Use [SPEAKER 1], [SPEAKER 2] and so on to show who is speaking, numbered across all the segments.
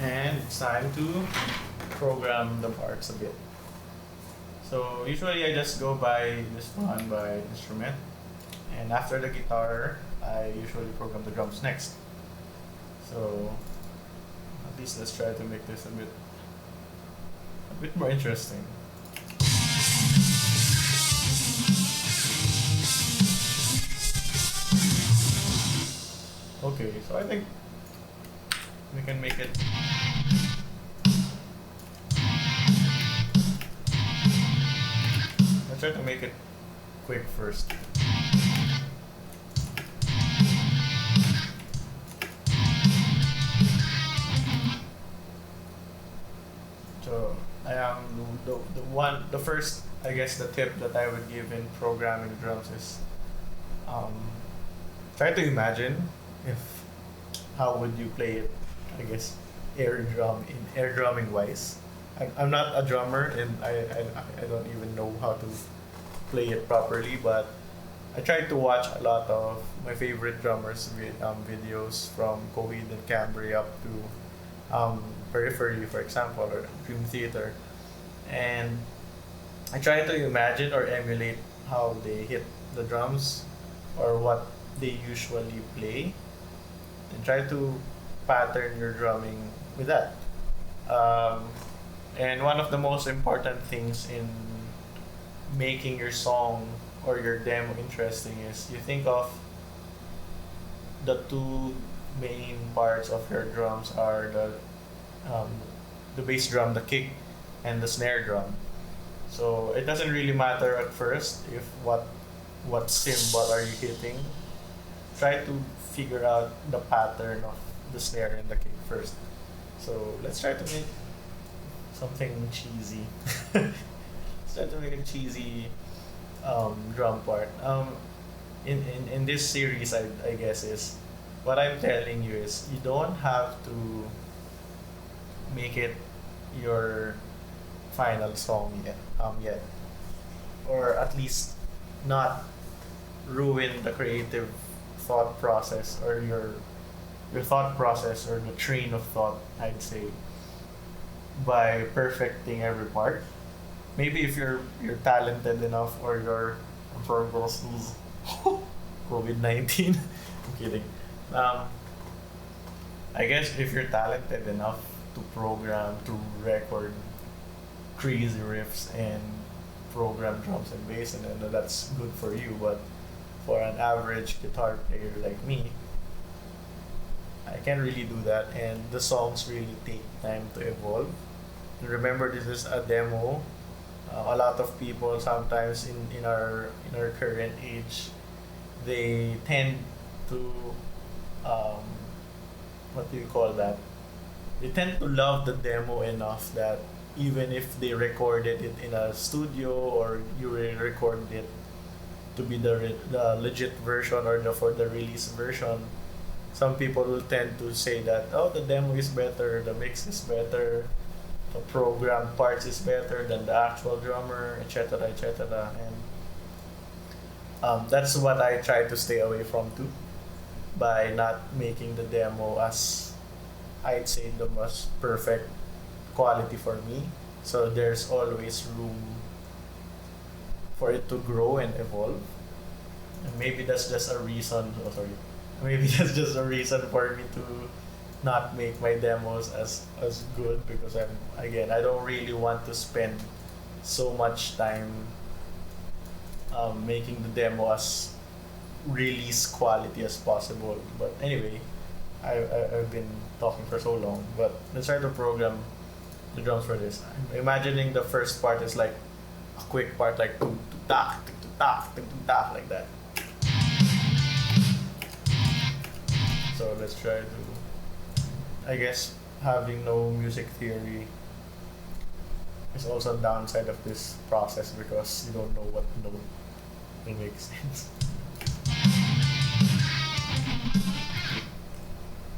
[SPEAKER 1] And it's time to program the parts a bit. So usually I just go by this one by instrument, and after the guitar, I usually program the drums next. So at least let's try to make this a bit more interesting. Okay, so I think we can make it. Let's try to make it quick first. So I am the first, I guess, the tip that I would give in programming drums is um, try to imagine if how would you play it, I guess, air drumming wise. I'm not a drummer, and I don't even know how to play it properly, but I tried to watch a lot of my favorite drummers videos from Coheed and Cambry up to Periphery, for example, or Dream Theater, and I try to imagine or emulate how they hit the drums or what they usually play, and try to pattern your drumming with that. Um, and one of the most important things in making your song or your demo interesting is you think of the two main parts of your drums are um, the bass drum, the kick, and the snare drum. So it doesn't really matter at first if what cymbal are you hitting. Try to figure out the pattern of the snare and the kick first. So let's try to make something cheesy. Let's try to make a cheesy drum part. In this series, I guess is what I'm telling you is you don't have to make it your final song yet, or at least not ruin the creative thought process or your thought process or the train of thought, I'd say, by perfecting every part. Maybe if you're talented enough or you're for girls who's COVID-19. I'm kidding. Um, I guess if you're talented enough to program, to record crazy riffs and program drums and bass, and then that's good for you. But for an average guitar player like me, I can't really do that, and the songs really take time to evolve. Remember, this is a demo. A lot of people sometimes in our current age, they tend to um, what do you call that? They tend to love the demo enough that even if they recorded it in a studio or you recorded it to be the legit version or for the release version, some people will tend to say that, oh, the demo is better, the mix is better, the program parts is better than the actual drummer, etc., etc. And that's what I try to stay away from too, by not making the demo as, I'd say, the most perfect quality for me. So there's always room for it to grow and evolve. And maybe that's just a reason. Oh, sorry. Maybe that's just a reason for me to not make my demos as good, because I don't really want to spend so much time making the demo as release quality as possible. But anyway, I've been talking for so long, but let's try to program the drums for this. I'm imagining the first part is like a quick part, like tuk tuk tak tuk tuk tak tuk tuk tak, like that. So let's try to, I guess, having no music theory is also a downside of this process because you don't know what note will make sense.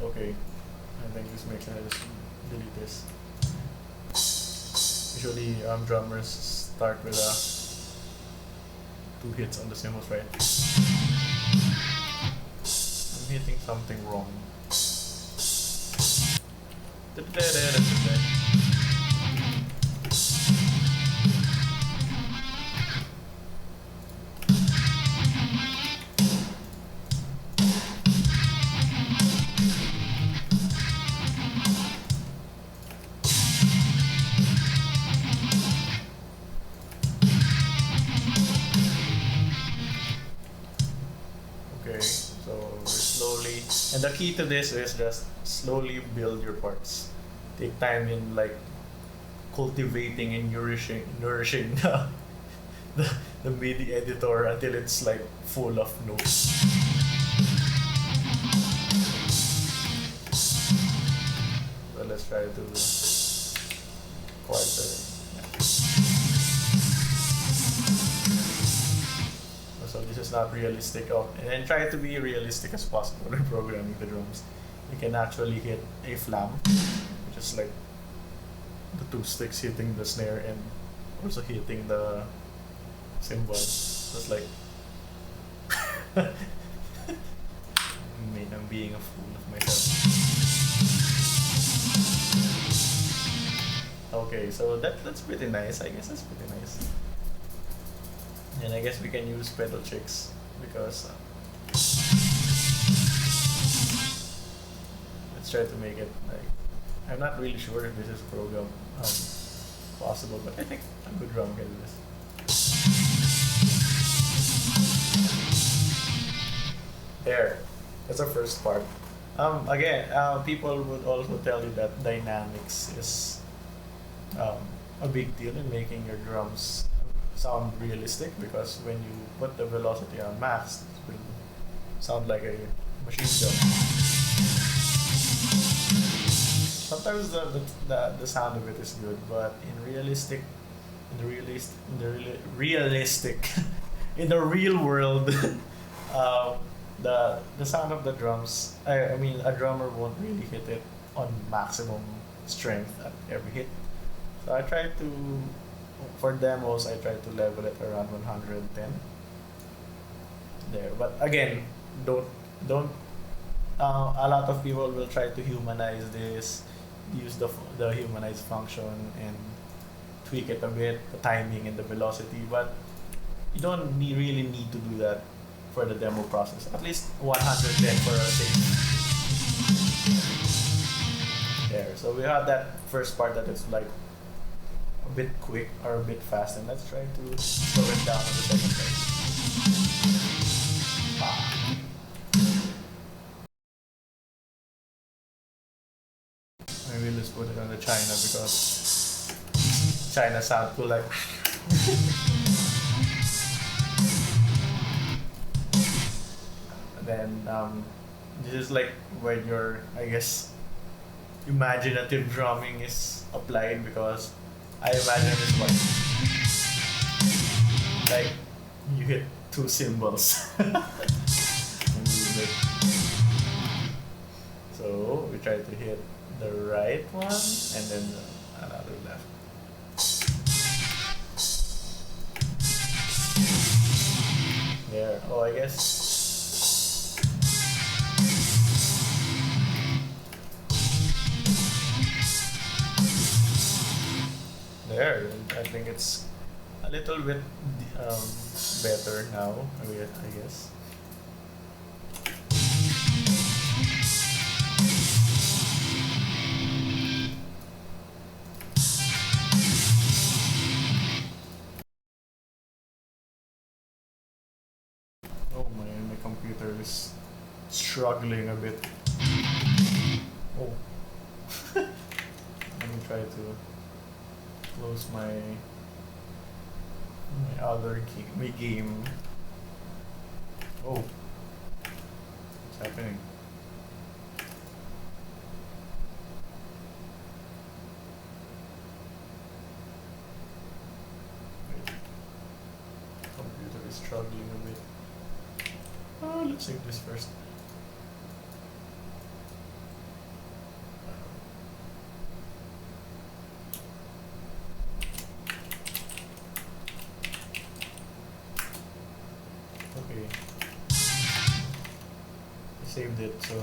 [SPEAKER 1] Okay, I think this makes sense. I just delete this. Usually drummers start with 2 hits on the cymbals, right? I'm hitting something wrong. Okay, so we're slowly, and the key to this is just slowly build your parts. Take time in like cultivating and nourishing the MIDI editor until it's like full of notes. So let's try to quarter. So this is not realistic. Oh, and then try to be realistic as possible when programming the drums. You can actually hit a flam, which is like the two sticks hitting the snare and also hitting the cymbal. So it's like I mean, I'm being a fool of myself. Okay, so that's pretty nice. I guess that's pretty nice. And I guess we can use pedal chicks because let's try to make it like, I'm not really sure if this is program possible, but I think a good drum can do this. There, that's the first part. Again, people would also tell you that dynamics is a big deal in making your drums sound realistic, because when you put the velocity on max, it will sound like a machine gun. Sometimes the sound of it is good, but realistic, in the real world, the sound of the drums. I mean, a drummer won't really hit it on maximum strength at every hit. So I try to, for demos, I try to level it around 110 there. But again, don't. A lot of people will try to humanize this, use the humanized function and tweak it a bit, the timing and the velocity. But you don't really need to do that for the demo process. At least 110 for a safe. There. So we have that first part that it's like a bit quick or a bit fast, and let's try to slow it down on the second part. Maybe let's put it on the China because China sound cool like. And then this is like when your, I guess, imaginative drumming is applied, because I imagine this one. Like, you hit two cymbals. So, we try to hit the right one and then another left. There. Oh, I guess. There, I think it's a little bit better now, I guess. Oh, my computer is struggling a bit. Oh. Let me try to close my other game. Oh, what's happening? Wait. Computer is struggling a bit. Oh, let's save this first. Okay. I saved it, so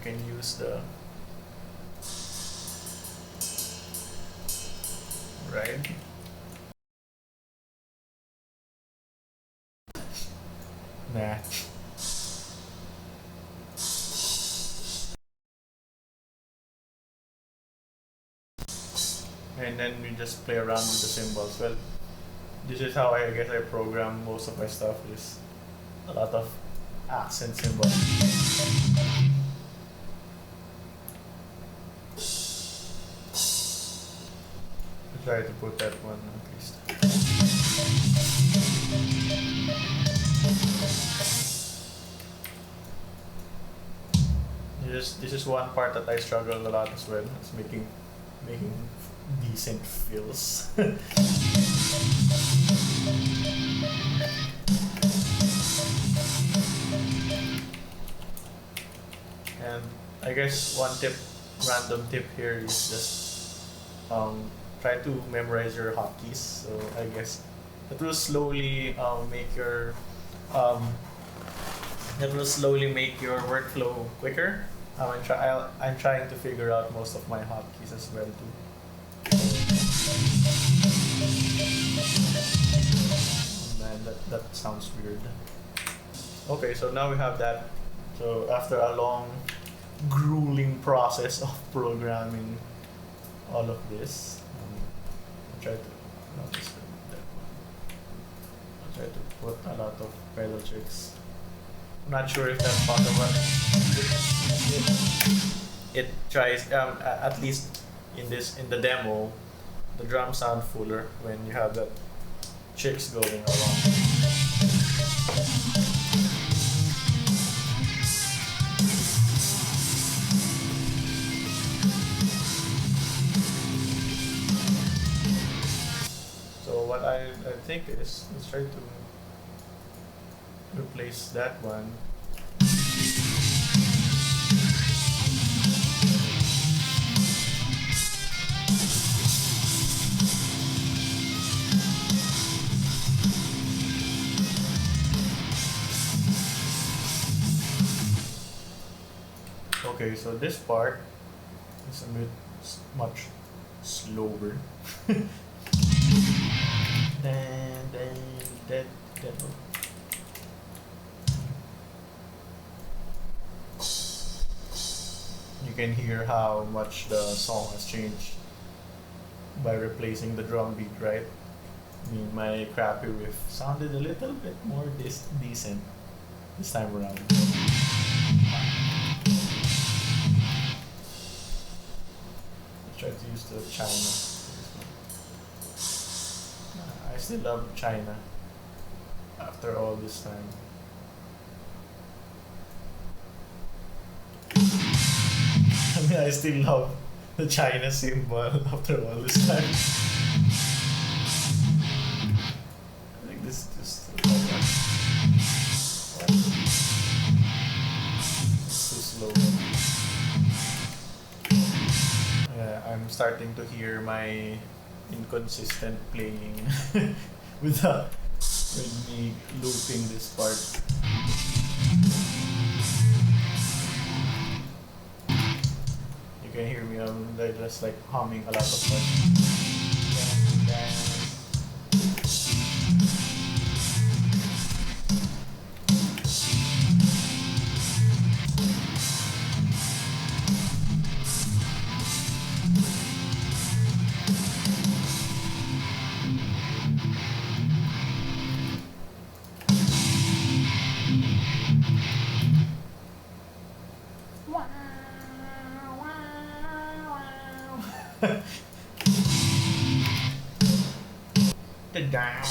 [SPEAKER 1] can use the right. Nah. And then we just play around with the symbols. Well, this is how I guess I program most of my stuff, is a lot of accent symbols. I'll try to put that one at least. This is one part that I struggle a lot as well. It's making decent fills. And I guess one random tip here is just try to memorize your hotkeys. So I guess that will slowly make your workflow quicker. I'm trying to figure out most of my hotkeys as well too. Man, that sounds weird. Okay, so now we have that. So after a long, grueling process of programming all of this, I'll try to I'll try to put a lot of pedal chicks. I'm not sure if that's possible. It tries at least in the demo, the drums sound fuller when you have the chicks going along. So what I think is, let's try to replace that one. Okay, so this part is a bit much slower. You can hear how much the song has changed by replacing the drum beat, right? I mean, my crappy riff sounded a little bit more decent this time around. Let's try to use the China. I still love China after all this time. I mean, I still love the China symbol after all this time. I think this is just too slow. I'm starting to hear my inconsistent playing with me looping this part. You can hear me, they're just like humming a lot of parts. The down.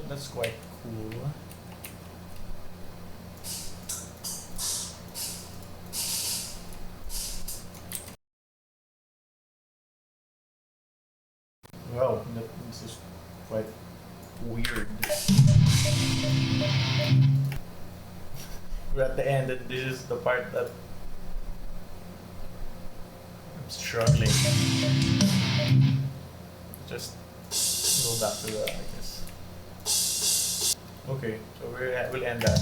[SPEAKER 1] That's quite cool. Wow, this is quite weird. We're at the end, and this is the part that I'm struggling. Just go back to the, I guess. Okay, so we'll end that.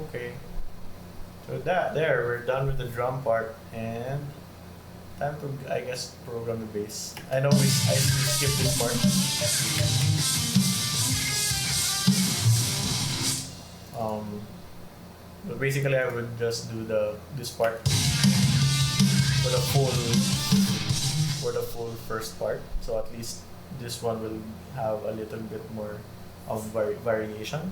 [SPEAKER 1] Okay. So there we're done with the drum part and time to I guess program the bass. I know I skipped this part. But basically I would just do this part for the full first part. So at least this one will have a little bit more of variation.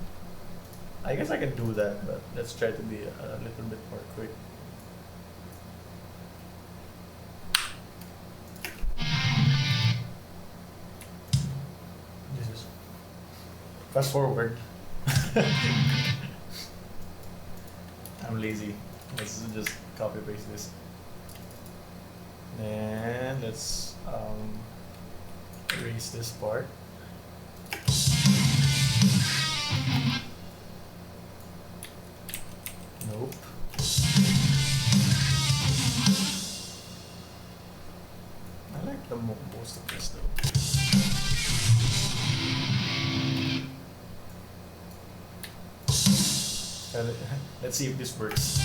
[SPEAKER 1] I guess I can do that, but let's try to be a little bit more quick. This is fast forward. I'm lazy. Let's just copy paste this. And let's erase this part. Nope. I like the most of this though. Let's see if this works.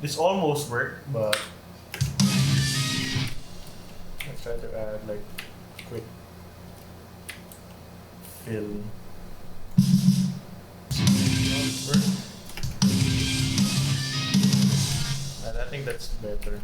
[SPEAKER 1] This almost worked, but let's try to add like quick fill. And I think that's better.